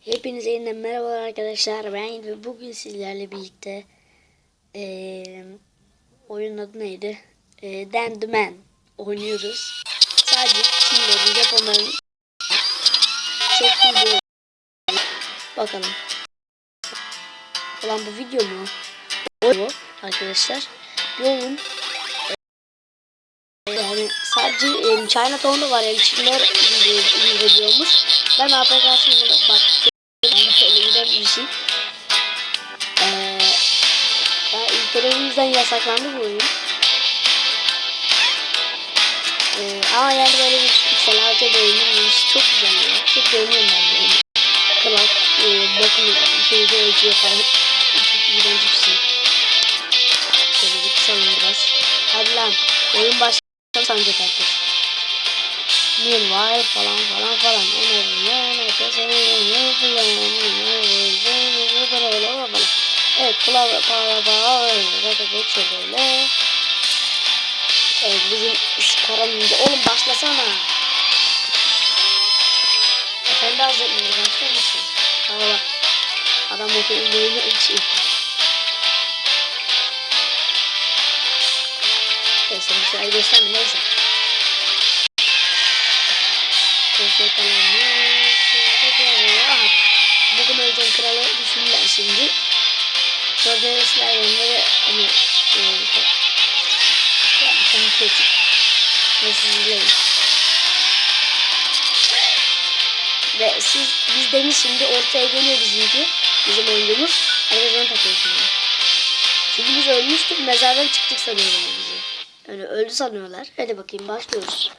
Hepinize yeniden merhabalar arkadaşlar. Ben ve bugün sizlerle birlikte oyunun adı neydi? Dan the Man oynuyoruz. Sadece Çinlerin, Japonların çektiği bir oyun. Bakalım. Ulan bu video mu? Oyun arkadaşlar. Bir oyun. Yani sadece Chinatown'da var yani Çinler indiriyormuş. Ben APK'sını bak. Şöyle gider bir şey. Ülkede o yüzden yasaklandı bu oyun. Ama yani böyle bir piksel artı oyunun çok güzel ya. Çok beğeniyorum ben bu oyunu. Cloud bakın şeyde ölçüyor falan. İğrenç bir şey. Şöyle bir kısalım biraz. Hadi lan. Oyun başladı sanacak herkes. Meanwhile falan. Evet, klavye geçiyor böyle. Evet, bizim karanlığı. Oğlum başlasana. Efendi Hazretleri başlar mısın? Valla. Adam okuyun boyunu ölçüyor. Neyse bir şey gösterme neyse. Bugün öleceğim kralı düşünürler şimdi. Gördüğünüz hayvanları hani ve biz demiş şimdi ortaya geliyor bizim oyuncumuz. Herkes onu takıyor şimdi. Çünkü biz ölmüştük, mezardan çıktık sanıyorlar bizi. Yani öldü sanıyorlar. Hadi bakayım başlıyoruz.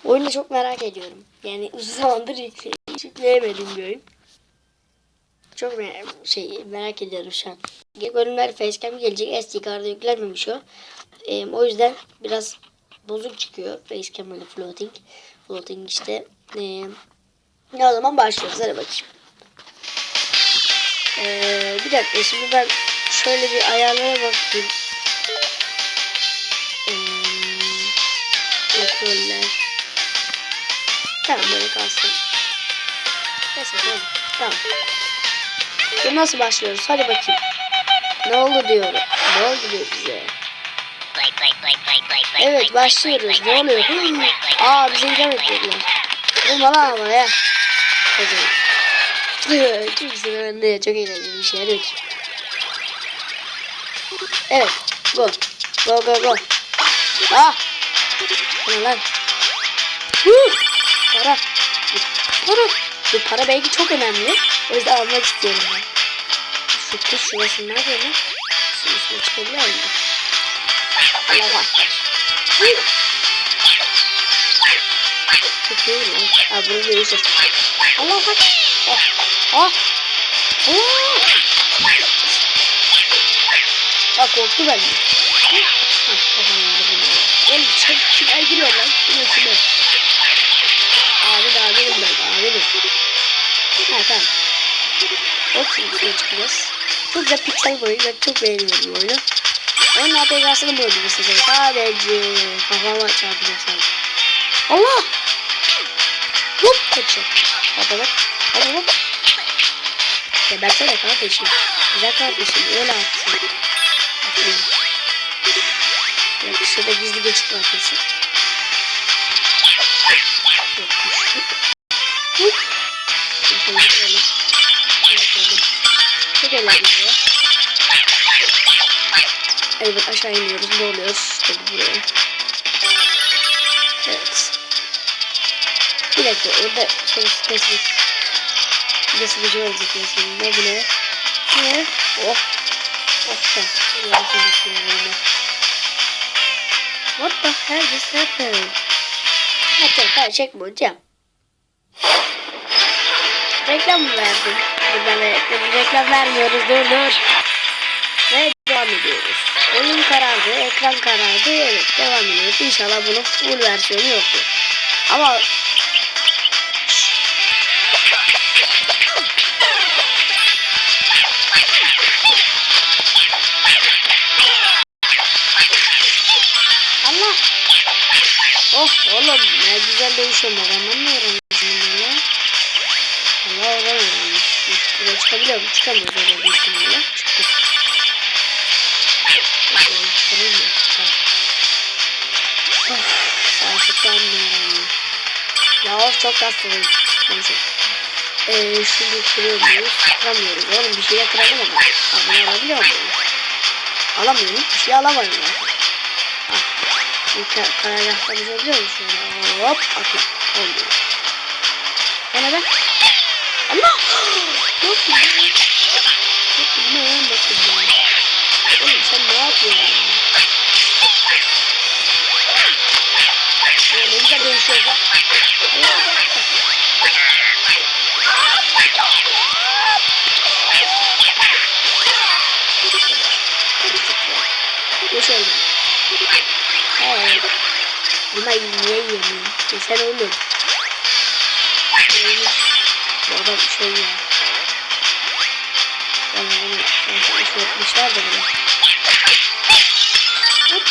Oyunu çok merak ediyorum. Yani uzun zamandır yükleyemediğim bir oyun. Çok merak ediyorum şu an. Bölümler facecam gelecek. SD kart'a yüklenmemiş o. O yüzden biraz bozuk çıkıyor. Facecam böyle floating. Floating işte. O zaman başlıyoruz. Hadi bakayım. Bir dakika şimdi ben şöyle bir ayarlara bakayım. Kontroller. Tamam böyle kalsın. Neyse tamam. Şimdi nasıl başlıyoruz? Hadi bakayım. Ne oldu diyor. Ne oldu diyor bize. Evet başlıyoruz. Ne oluyor? Bize idam ettiler. Vurma lan ama ya. Hadi. Kimse bende çok eğlenceli bir şey. Hadi bakayım. Evet. Go. Go. Ne lan? Para. Bu para belki çok önemli. O yüzden almak istiyorum ben. Şu kuş şurası nerede lan? Şu üstüne çıkabiliyor muyum? Allah'a. Çok iyi lan. Bunu görüşürüz. Allah'a. Korktu benden. Oğlum kimler giriyor lan? Kime? Abinim ben. Tamam. Hop şimdi çıkacağız. Çok güzel piksel boyu. Ben çok beğeniyorum bu oyunu. Onun APK'sını mı öldürürsün? Sadece kafama çarpacaksan. Allah! Hop kaçacak. Hop. Gebersene kardeşim. Güzel kardeşim. Öyle atsın. Ya şurada gizli geçit var kesin. Çok eğlenceli. Evet aşağı iniyoruz. Ne oluyor? Tabii buraya. Evet. Bir dakika orada spesifik. Bir de sıkıcı olacak mesela. Ne bu ne? Ne? Oh. What the hell just happened? Hadi çekme hocam. Reklam mı verdin? Reklam vermiyoruz. Dur. Ve devam ediyoruz. Oyun karardı, ekran karardı. Evet devam ediyoruz. İnşallah bunun full versiyonu yoktur. Ama Allah. Oğlum ne güzel dövüş olmadı. Ben ne öğrenmişim bunlarla? Allah öğrenmiş. Buraya çıkabiliyor mu? Çıkamıyoruz öyle bir ihtimalle. Çıktık. Gerçekten anlıyorum. Ya çok hastalıyım. Neyse. Şimdi kırıyor muyuz? Kıramıyoruz oğlum. Bir şeyle kıralım ama. Bunu alabiliyor muyum? Alamıyorum. Bir şey alamıyorum zaten. Ah. Karargahlarımız oluyor mu şöyle? Hop. Atla. Olmuyor. O ne be? Allah! Yok mu? Yok mu? Bakın ya. Oğlum sen ne yapıyorsun? Ne güzel dönüşüyor bak. Yaşayalım. Evet. Buna niye yemiyorum? Sen oğlum. Bu adam şey ya. Yani bunu şey yapmışlar da bile. Hop.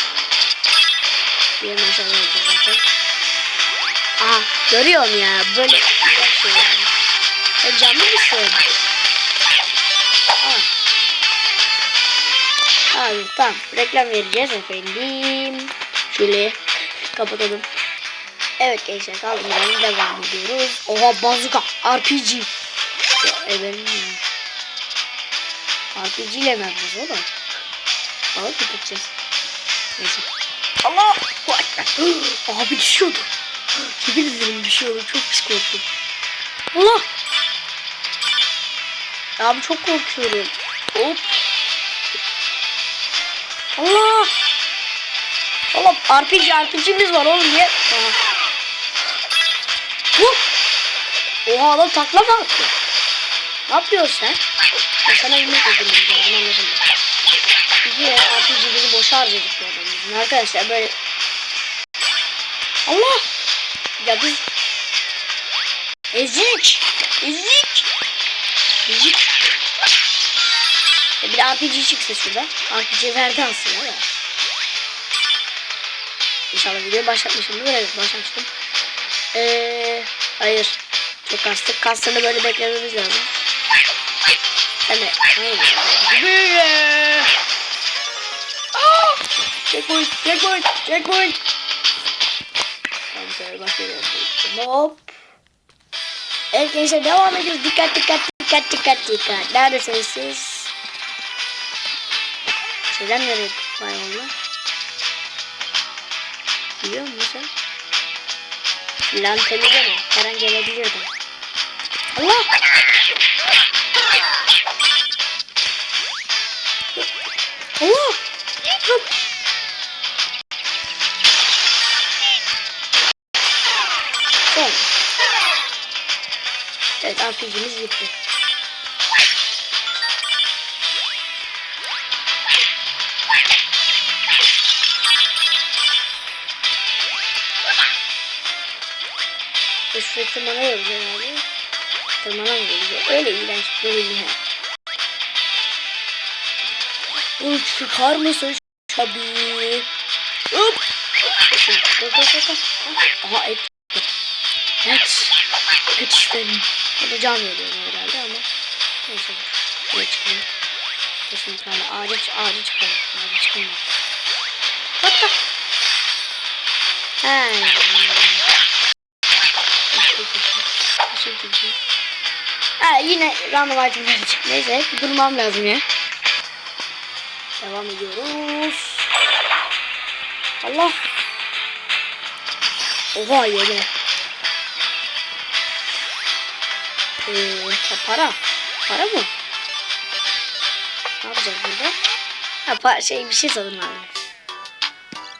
Bir mesela olacak zaten. Aha görüyorsun ya böyle bir şey yani. Sen canlı mısın? Abi tamam reklam vereceğiz efendim. Şöyle kapatalım. Evet gençler kaldırmadan devam ediyoruz. Oha bazuka RPG. Ya efendim ya. RPG ile mi yapacağız oğlum? Balık mı tutacağız? Neyse. Allah! Abi düşüyordu. Yemin ederim düşüyordu. Çok pis korktum. Allah! Abi çok korkuyorum. Hop. Allah! Oğlum RPG'miz var oğlum diye. Oha adam takla mı attı? Ne yapıyorsun sen? Ben sana yemek ödülüm lazım anlaşıldı. İki RPG'mizi boşa harcadık bu adamımızın. Arkadaşlar böyle. Allah! Ya biz ezik! Ezik! Ezik! Bir de RPG çıksa şurada. RPG verdi aslında da. İnşallah videoyu başlatmışımdır. Evet başlatmıştım. Hayır. Çok kastık. Kastığını böyle beklememiz lazım. Evet. Checkpoint. Checkpoint. Checkpoint. Tamam şöyle başlayalım. Hop. Evet gençler devam ediyoruz. Dikkat dikkat dikkat dikkat dikkat. Neredesiniz siz? Şeyden nereye var onlar? Biliyor musun sen? Lan temizleme. Her an gelebilirdi. Allah! Allah! Hop! Son. Evet RPG'miz bitti. Şuraya tırmanıyoruz herhalde. Tırmanamıyoruz. Öyle iğrenç böyle bir Uç çıkar mısın tabii. Hop. Aha et. Et. Et isterim. O da can veriyor herhalde ama. Neyse. Buraya çıkalım. Kesin bir tane ağaca çıkalım. Ağaca çıkalım. Hatta. Yine random item verecek. Neyse durmam lazım ya. Devam ediyoruz. Allah. Oha yine. Para. Para mı? Ne yapacağız burada? Bir şey satın aldım.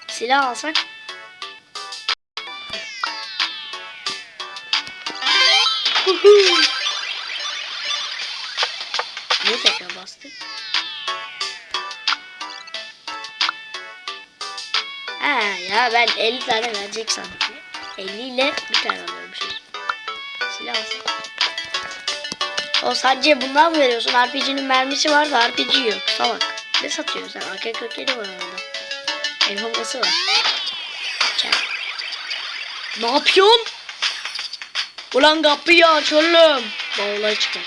Silah alsak. Niye tekrar bastık? Ya ben 50 tane verecek sandım. 50 ile bir tane alıyormuşuz. Silah alsın. O sadece bundan mı veriyorsun? RPG'nin mermisi var da RPG yok. Salak. Ne satıyorsun sen? AK-47 var orada. El bombası var. Ne yapıyorsun? Ulan kapıyı aç oğlum. Bavulları çıkar.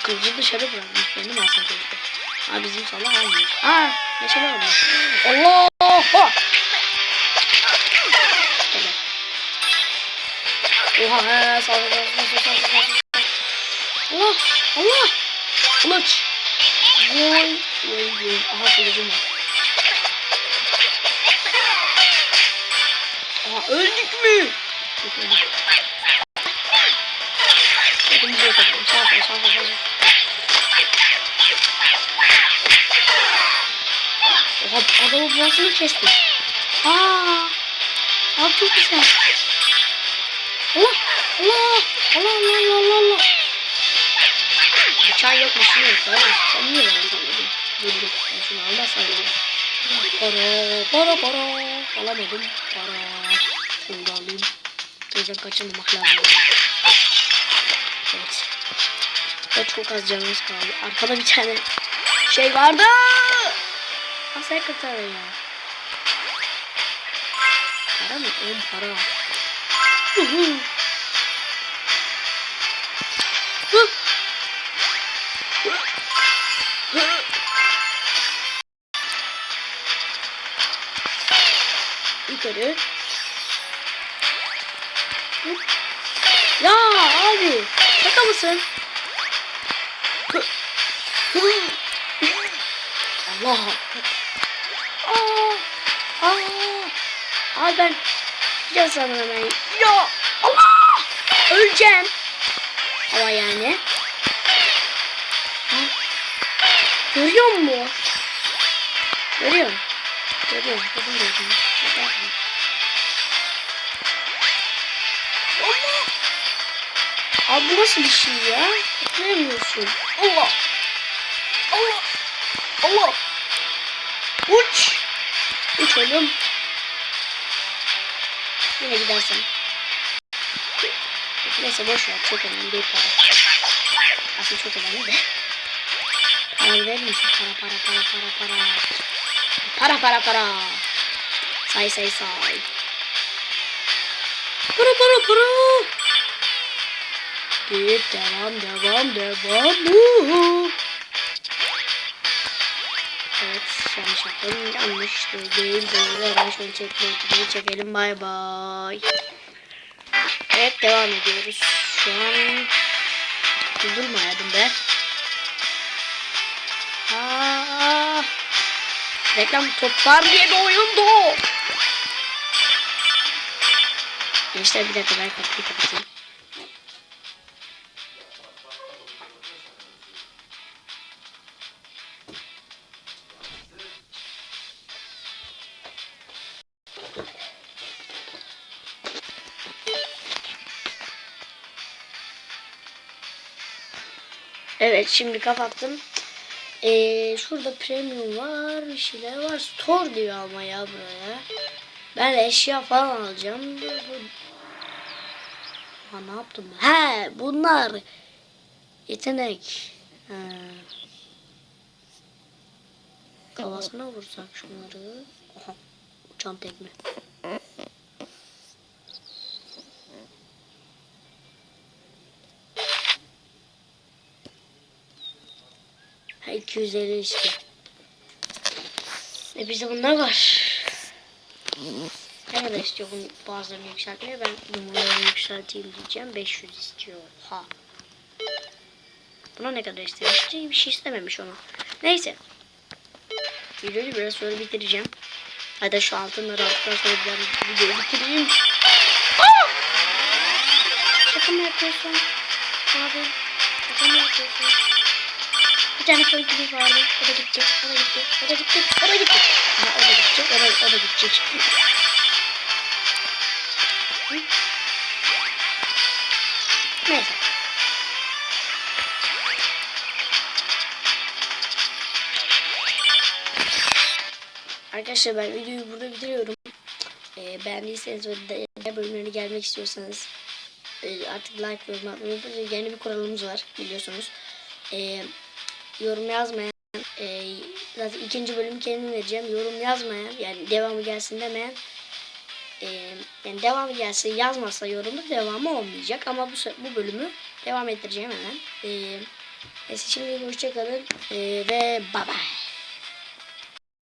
Kılıcı dışarı bırakmış. Benim alsam keşke. Bizim salak almıyor. Neşeli almıyor. Allah! Oha sağ. Allah! Allah! Kılıç! Vay! Aha kılıcım var. Öldük mü? Hepimizi yok edelim. Sağ. Oha adamı burasını kestim. Abi çok güzel. Allah. Bıçağı yok mu? Şunu yok. Sen niye bana sanmadın? Dur. Ben şunu almazsam ya. Para. Alamadım. Para. Şunu da alayım. Gözden kaçırmamak lazım. Evet. Ve çok az canımız kaldı. Arkada bir tane şey vardı. Asay kurtarı ya. Para mı? Para. Yukarı. Ya abi. Şaka mısın? Allah. Abi ben gideceğiz sanırım hemen. Ya Allah. Öleceğim. Ama yani. Görüyor musun? Görüyorum. Abi bu nasıl bir şey ya? Anlayamıyorsun. Allah. Uç oğlum. Yine gidersen. Neyse boş ver. Çok önemli değil para. Aslında çok önemli de. Para verir misin? Para. Say. Para. Git devam. Evet yanlış yaptım. Yanlış değil. Doğru. Hemen şöyle çekelim. Bay. Evet devam ediyoruz. Şu an durdurmayalım be. Reklam toplar diye bir oyundu. Gençler bir dakika ben kapıyı kapatayım. Evet şimdi kapattım. Şurada premium var, bir şeyler var. Store diyor ama ya buraya. Ben eşya falan alacağım. Ne yaptım ben? Bunlar yetenek. Kafasına vursak şunları. Oha, uçan tekme. Ha 250 işte. Bizde bunlar var. Ne kadar istiyor bunun bazılarını yükseltmeye? Ben numaralarını yükselteyim diyeceğim. 500 istiyor. Buna ne kadar istemiş? Bir şey istememiş ona. Neyse. Videoyu biraz sonra bitireceğim. Hadi şu altınları aldıktan sonra videoyu bitireyim. Şaka mı yapıyorsun? Abi. Şaka mı yapıyorsun? Bir tane koyucumuz vardı. O da gitti. Ha, o da gidecek. O da gidecek. Neyse. Arkadaşlar ben videoyu burada bitiriyorum. Beğendiyseniz ve diğer bölümlerine gelmek istiyorsanız artık like ve yorum atmayı unutmayın. Yeni bir kuralımız var biliyorsunuz. Yorum yazmayan zaten ikinci bölümü kendim vereceğim. Yorum yazmayan yani devamı gelsin demeyen yani devamı gelsin yazmazsa yorumda devamı olmayacak ama bu bölümü devam ettireceğim hemen. Neyse şimdi hoşçakalın ve bye bye.